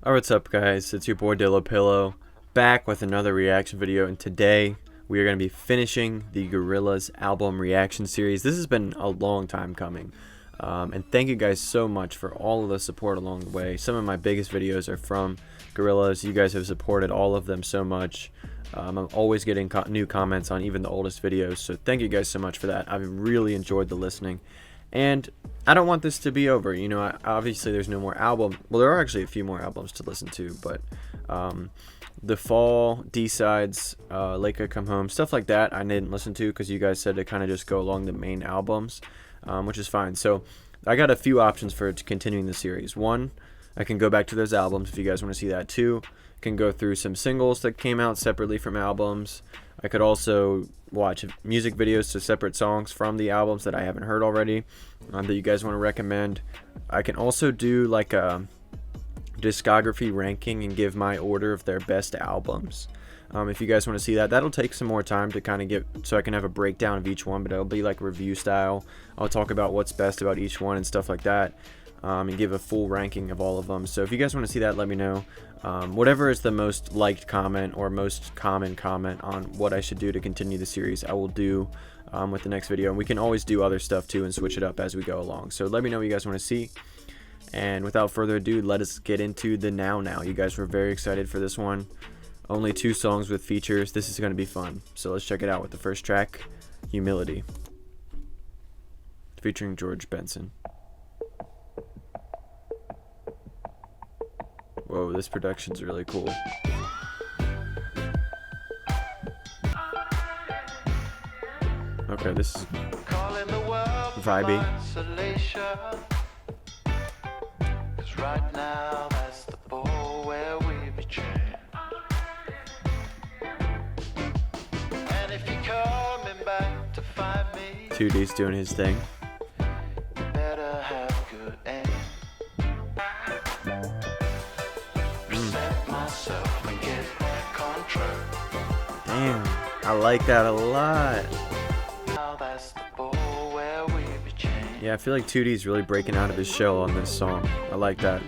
Alright, what's up guys, it's your boy Dillo Pillow, back with another reaction video, and today we are going to be finishing the Gorillaz album reaction series. This has been a long time coming, and thank you guys so much for all of the support along the way. Some of my biggest videos are from Gorillaz. You guys have supported all of them so much. I'm always getting new comments on even the oldest videos, so thank you guys so much for that. I've really enjoyed the listening. And I don't want this to be over. You know, obviously there's no more album. Well, there are actually a few more albums to listen to, but the fall, D-sides, Lake I Come Home, stuff like that I didn't listen to because you guys said to kind of just go along the main albums, which is fine. So I got a few options for continuing the series. One, I can go back to those albums if you guys want to see that. Two, I can go through some singles that came out separately from albums. I could also watch music videos to separate songs from the albums that I haven't heard already, that you guys want to recommend. I can also do like a discography ranking and give my order of their best albums. If you guys want to see that, that'll take some more time to kind of get, so I can have a breakdown of each one, but it'll be like review style. I'll talk about what's best about each one and stuff like that, and give a full ranking of all of them. So if you guys want to see that, let me know. Whatever is the most liked comment or most common comment on what I should do to continue the series, I will do with the next video. And we can always do other stuff too and switch it up as we go along. So let me know what you guys want to see. And without further ado, let us get into the now. You guys were very excited for this one. Only 2 songs with features. This is going to be fun. So let's check it out with the first track, Humility, featuring George Benson. Whoa, this production's really cool. Okay, this is vibey. Right now, that's the ball where we betray. And if you're coming back to find me, 2D's doing his thing. Better have good aim. Myself and get control. Damn, I like that a lot. Yeah, I feel like 2D's really breaking out of his shell on this song. I like that.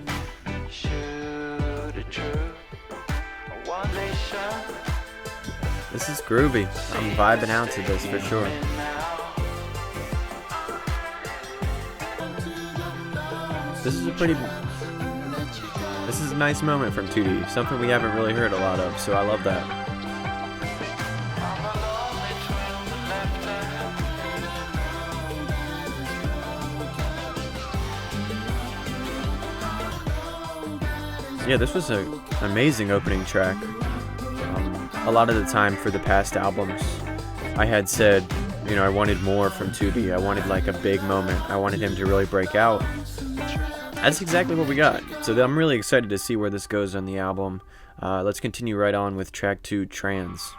This is groovy. I'm vibing out to this for sure. This is a nice moment from 2D, something we haven't really heard a lot of, so I love that. Yeah, this was an amazing opening track. A lot of the time for the past albums, I had said, you know, I wanted more from 2D. I wanted like a big moment. I wanted him to really break out. That's exactly what we got. So I'm really excited to see where this goes on the album. Let's continue right on with track 2, Tranz.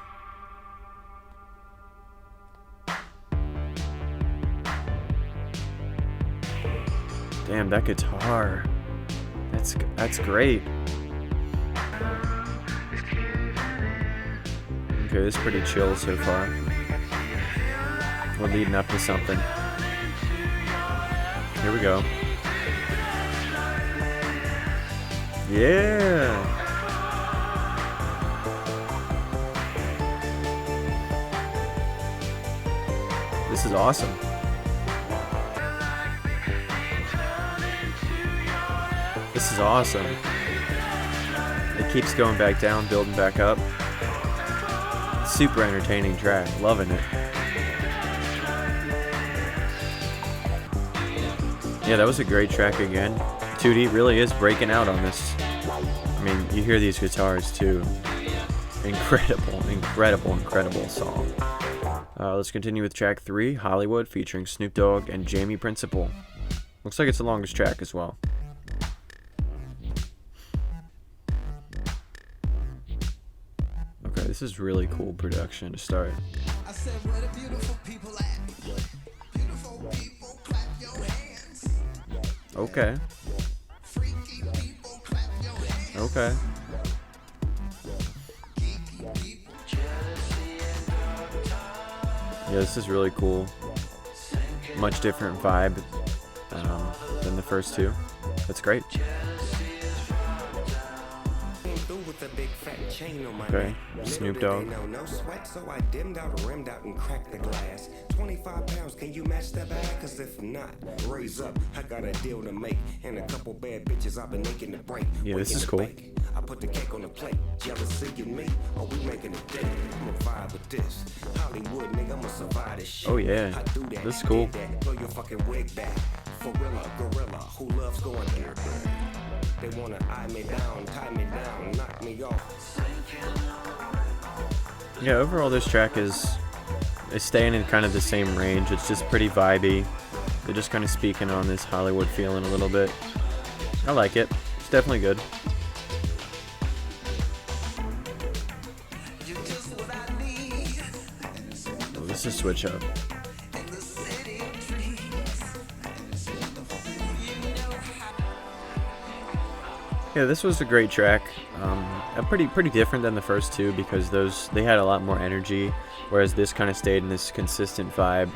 Damn, that guitar. That's great. Okay, this is pretty chill so far. We're leading up to something. Here we go. Yeah. This is awesome. This is awesome. It keeps going back down, building back up. Super entertaining track. Loving it. Yeah, that was a great track again. 2D really is breaking out on this. I mean, you hear these guitars too. Incredible song. Let's continue with track 3, Hollywood, featuring Snoop Dogg and Jamie Principle. Looks like it's the longest track as well. This is really cool production to start. I said, where the beautiful people at? Beautiful people, clap your hands. Okay. Freaky people, clap your hands. Okay. Yeah, this is really cool. Much different vibe than the first two. That's great. with a big fat chain on my Okay, neck. Snoop Little Dogg. did they know, no sweat, so I dimmed out, rimmed out, and cracked the glass. 25 pounds, can you match that bag? Cause if not, raise up. I got a deal to make, and a couple bad bitches I've been making to break. Yeah, this Waking is to cool. bake. I put the cake on the plate. Jealousy of me, or we making a date? I'ma vibe with this. Hollywood, nigga, I'ma survive this shit. Oh yeah, I do that, this is cool. did that, blow your fucking wig back. Gorilla, gorilla, who loves going there? They wanna eye me down, tie me down, knock me off. Yeah, overall this track is staying in kind of the same range. It's just pretty vibey. They're just kind of speaking on this Hollywood feeling a little bit. I like it. It's definitely good. Oh, this is switch up. Yeah, this was a great track. Pretty different than the first two because they had a lot more energy, whereas this kind of stayed in this consistent vibe.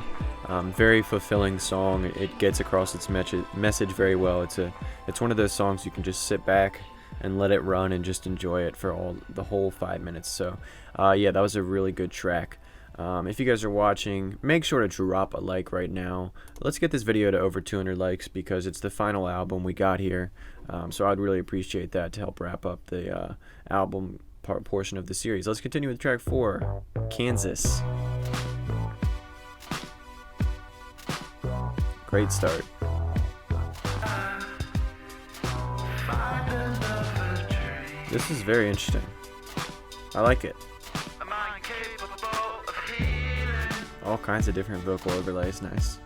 Very fulfilling song. It gets across its message very well. It's one of those songs you can just sit back and let it run and just enjoy it for the whole 5 minutes. So yeah, that was a really good track. If you guys are watching, make sure to drop a like right now. Let's get this video to over 200 likes because it's the final album we got here. So I'd really appreciate that to help wrap up the album portion of the series. Let's continue with track 4, Kansas. Great start. This is very interesting. I like it. All kinds of different vocal overlays, nice.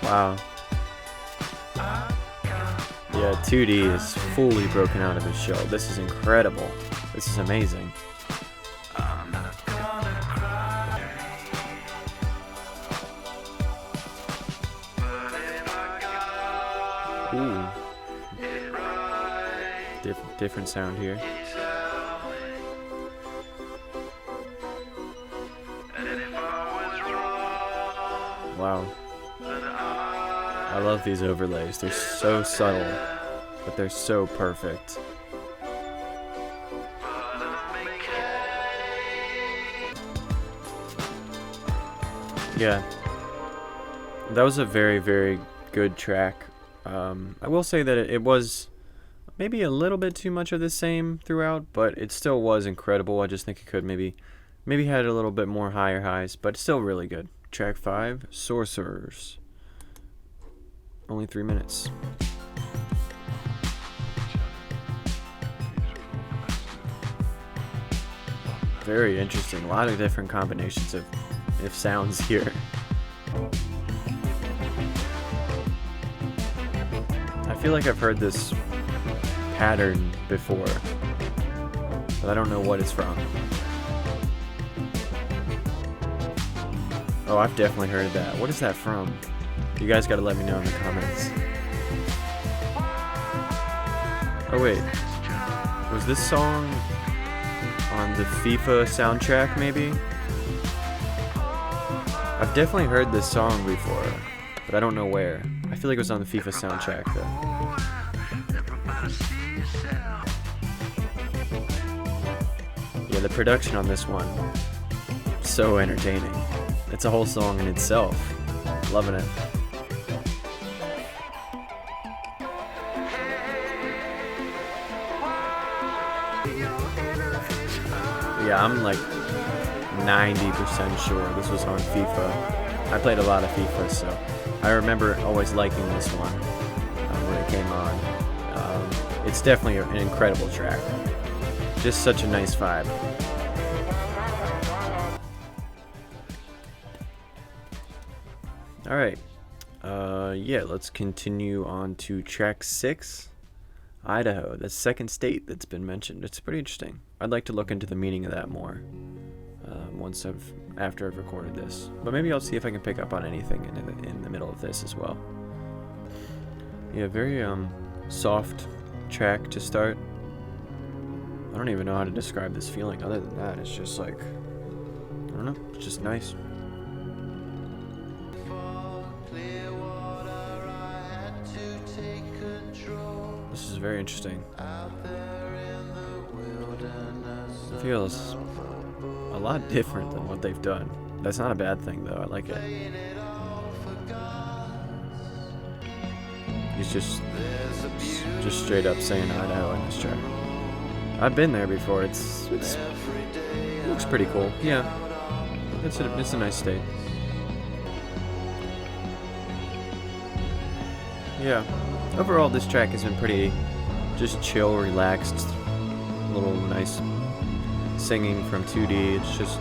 Wow. Yeah, 2D is fully broken out of his shell. This is incredible. This is amazing. Ooh. Different sound here. Wow. I love these overlays. They're so subtle, but they're so perfect. Yeah. That was a very, very good track. I will say that it was maybe a little bit too much of the same throughout, but it still was incredible. I just think it could maybe had a little bit more higher highs, but still really good. Track 5, Sorcererz. Only 3 minutes. Very interesting. A lot of different combinations of sounds here. I feel like I've heard this pattern before, but I don't know what it's from. Oh, I've definitely heard that. What is that from? You guys gotta let me know in the comments. Oh wait, was this song on the FIFA soundtrack maybe? I've definitely heard this song before, but I don't know where. I feel like it was on the FIFA soundtrack though. Yeah, the production on this one, so entertaining. It's a whole song in itself. Loving it. Yeah, I'm like 90% sure this was on FIFA. I played a lot of FIFA, so I remember always liking this one when it came on. It's definitely an incredible track. Just such a nice vibe. Alright, yeah, let's continue on to track 6, Idaho, the second state that's been mentioned. It's pretty interesting. I'd like to look into the meaning of that more after I've recorded this. But maybe I'll see if I can pick up on anything in the middle of this as well. Yeah, very soft track to start. I don't even know how to describe this feeling other than that. It's just like don't know, it's just nice. This is very interesting. It feels a lot different than what they've done. That's not a bad thing though, I like it. He's just straight up saying Idaho in this track. I've been there before. It looks pretty cool. Yeah, it's a nice state. Yeah, overall this track has been pretty just chill, relaxed, little nice singing from 2D. It's just,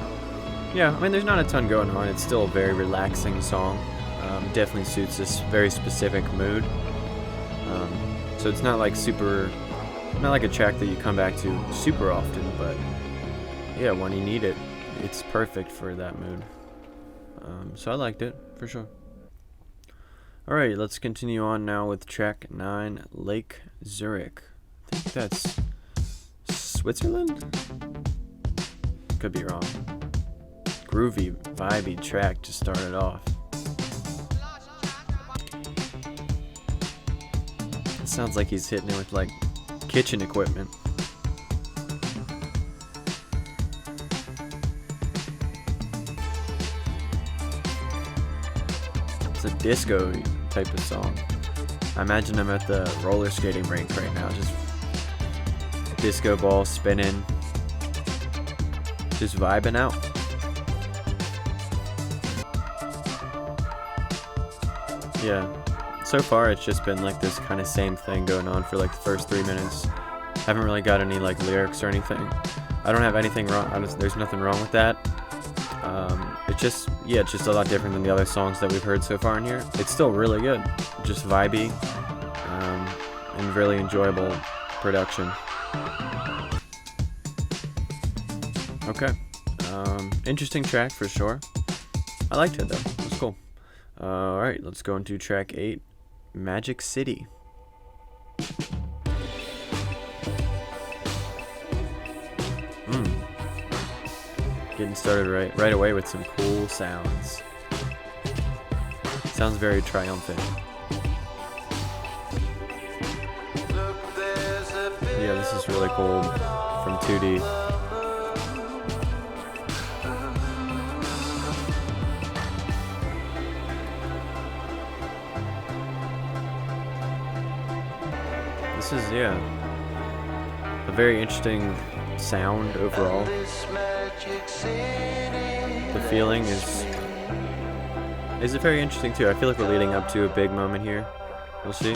yeah, I mean there's not a ton going on. It's still a very relaxing song. Definitely suits this very specific mood. So it's not like not like a track that you come back to super often, but yeah, when you need it, it's perfect for that mood. So I liked it, for sure. Alright, let's continue on now with track 9, Lake Zurich. I think that's Switzerland? Could be wrong. Groovy, vibey track to start it off. It sounds like he's hitting it with like kitchen equipment. It's a disco type of song. I imagine I'm at the roller skating rink right now, just disco ball spinning, just vibing out. Yeah, so far it's just been like this kind of same thing going on for like the first 3 minutes. Haven't really got any like lyrics or anything. I don't have anything wrong. There's nothing wrong with that. It's just a lot different than the other songs that we've heard so far in here. It's still really good, just vibey, and really enjoyable production. Okay, interesting track for sure. I liked it though. It was cool. All right, let's go into track 8, Magic City. Getting started right away with some cool sounds. Sounds very triumphant. Yeah, this is really cool from 2D. This is, yeah, a very interesting sound overall. The feeling is very interesting too. I feel like we're leading up to a big moment here. We'll see.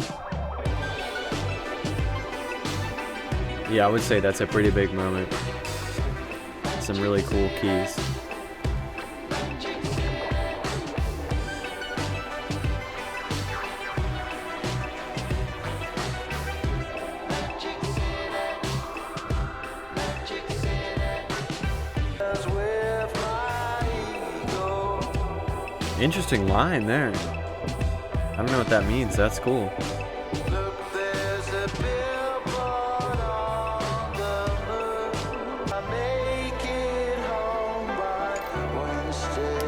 Yeah, I would say that's a pretty big moment. Some really cool keys. Interesting line there. I don't know what that means. That's cool.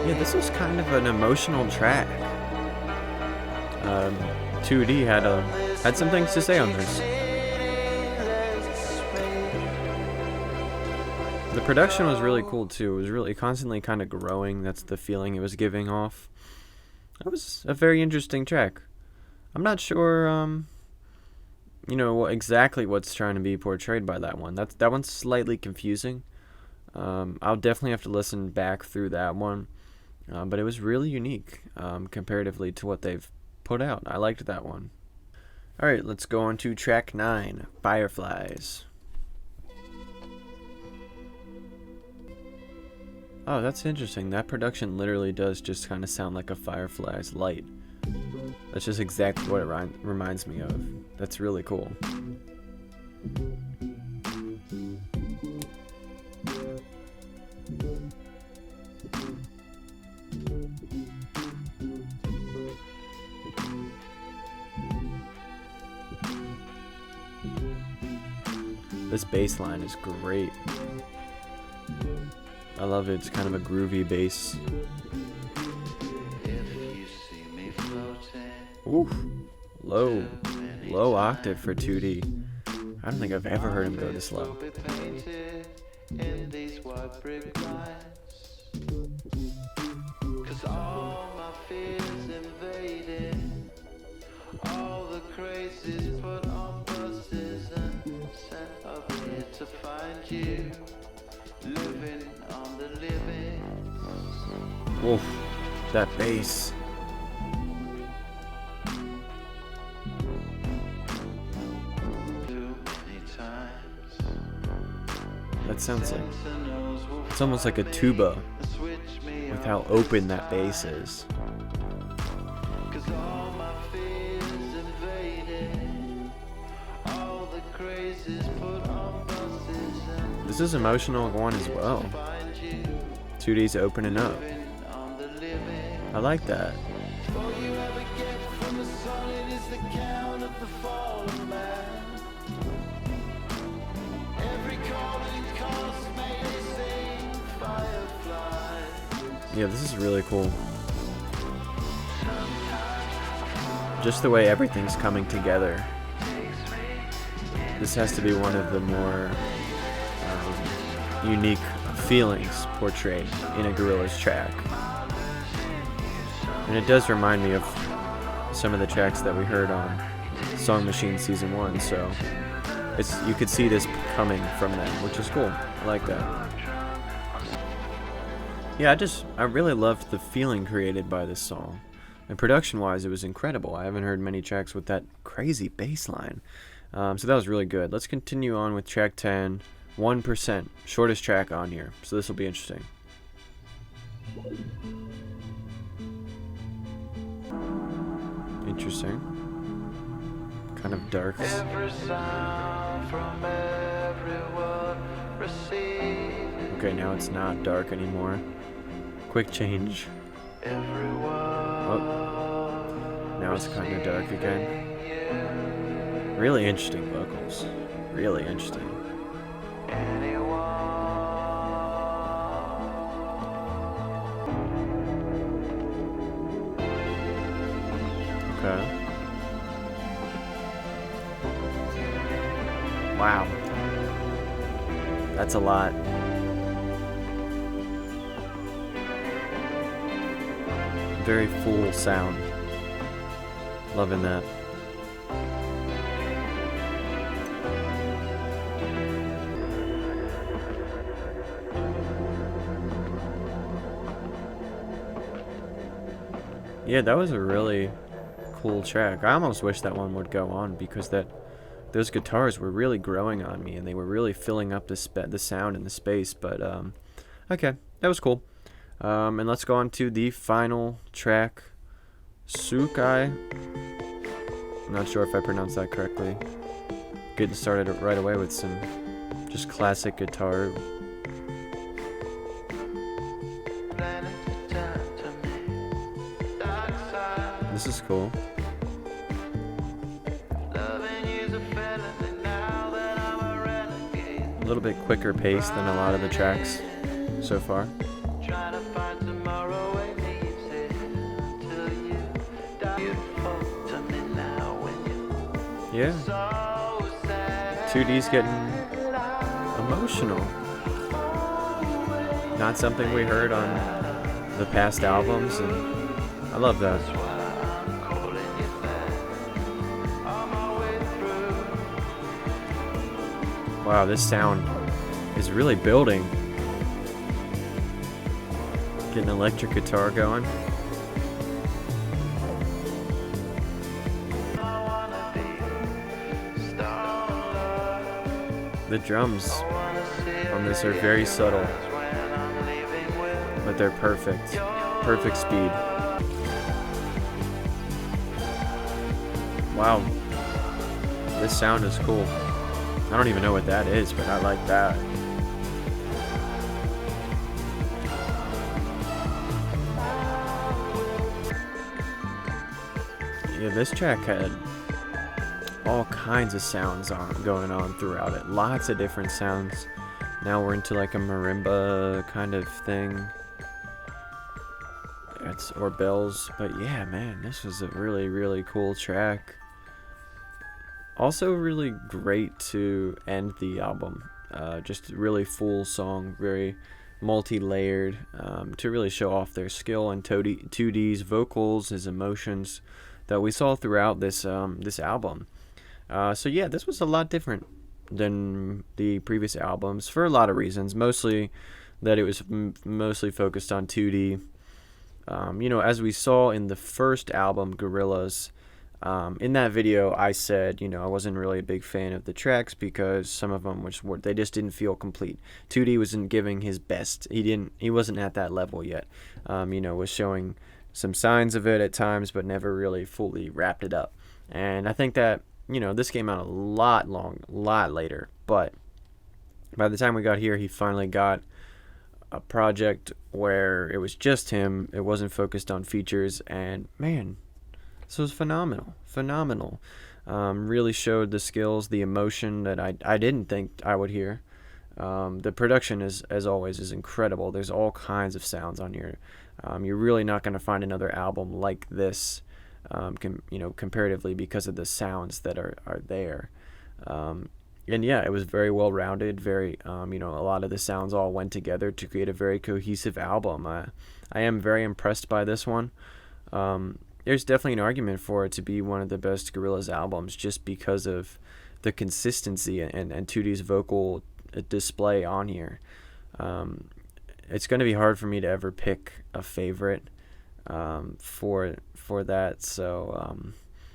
Yeah, this was kind of an emotional track. 2D had some things to say on this. The production was really cool too. It was really constantly kind of growing. That's the feeling it was giving off. That was a very interesting track. I'm not sure, exactly what's trying to be portrayed by that one. That one's slightly confusing. I'll definitely have to listen back through that one. But it was really unique comparatively to what they've put out. I liked that one. All right, let's go on to track 9, Fireflies. Oh, that's interesting. That production literally does just kind of sound like a Firefly's light. That's just exactly what it reminds me of. That's really cool. This bass line is great. I love it. It's kind of a groovy bass. Oof. Low octave for 2D. I don't think I've ever heard him go this low. Oof, that bass. That sounds like, it's almost like a tuba with how open that bass is. This is emotional one as well. 2D's opening up. I like that. Yeah, this is really cool. Just the way everything's coming together. This has to be one of the more unique feelings portrayed in a Gorillaz track. And it does remind me of some of the tracks that we heard on Song Machine Season 1, so you could see this coming from them, which is cool. I like that. Yeah, I really loved the feeling created by this song. And production-wise, it was incredible. I haven't heard many tracks with that crazy bass line. So that was really good. Let's continue on with track 10, 1%, shortest track on here. So this will be interesting. Interesting. Kind of dark. Okay, now it's not dark anymore. Quick change. Oh. Now it's kind of dark again. Really interesting vocals. Really interesting. Okay. Wow. That's a lot. Very full sound. Loving that. Yeah, that was a really cool track. I almost wish that one would go on because those guitars were really growing on me and they were really filling up the sound and the space. But okay, that was cool. And let's go on to the final track, Sukai. I'm not sure if I pronounced that correctly. Getting started right away with some just classic guitar. This is cool. A little bit quicker pace than a lot of the tracks so far. Yeah. 2D's getting emotional. Not something we heard on the past albums, and I love that. Wow, this sound is really building. Getting electric guitar going. The drums on this are very subtle, but they're perfect. Perfect speed. Wow. This sound is cool. I don't even know what that is, but I like that. Yeah, this track had all kinds of sounds going on throughout it. Lots of different sounds Now we're into like a marimba kind of thing. Or bells. But yeah, man, this was a really cool track. Also really great to end the album. Just really full song, very multi-layered, to really show off their skill in 2D's vocals, his emotions that we saw throughout this album. So yeah, this was a lot different than the previous albums for a lot of reasons. Mostly that it was mostly focused on 2D. As we saw in the first album, Gorillaz, in that video, I said, I wasn't really a big fan of the tracks because some of them they just didn't feel complete. 2D wasn't giving his best. He wasn't at that level yet. Was showing some signs of it at times, but never really fully wrapped it up. And I think that, this came out a lot later. But by the time we got here, he finally got a project where it was just him. It wasn't focused on features, and man, this was phenomenal. Really showed the skills, the emotion that I didn't think I would hear. The production as always is incredible. There's all kinds of sounds on here. You're really not going to find another album like this, comparatively, because of the sounds that are there. And yeah, it was very well rounded. Very, a lot of the sounds all went together to create a very cohesive album. I am very impressed by this one. There's definitely an argument for it to be one of the best Gorillaz albums just because of the consistency and 2D's vocal display on here. It's going to be hard for me to ever pick a favorite for that. So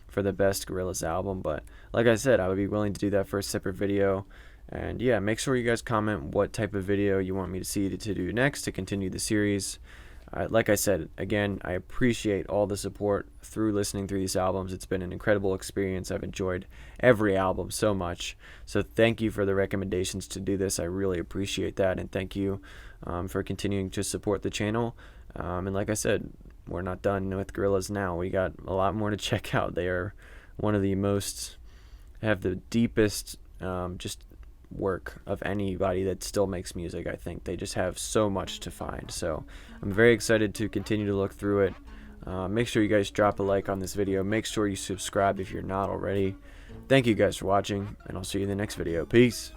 for the best Gorillaz album, but like I said, I would be willing to do that for a separate video. And yeah, make sure you guys comment what type of video you want me to see to do next to continue the series. Like I said, again, I appreciate all the support through listening through these albums. It's been an incredible experience. I've enjoyed every album so much. So thank you for the recommendations to do this. I really appreciate that. And thank you for continuing to support the channel. And like I said, we're not done with Gorillaz now. We got a lot more to check out. They are one of the have the deepest just work of anybody that still makes music. I think they just have so much to find, so I'm very excited to continue to look through it. Make sure you guys drop a like on this video. Make sure you subscribe if you're not already. Thank you guys for watching, and I'll see you in the next video. Peace.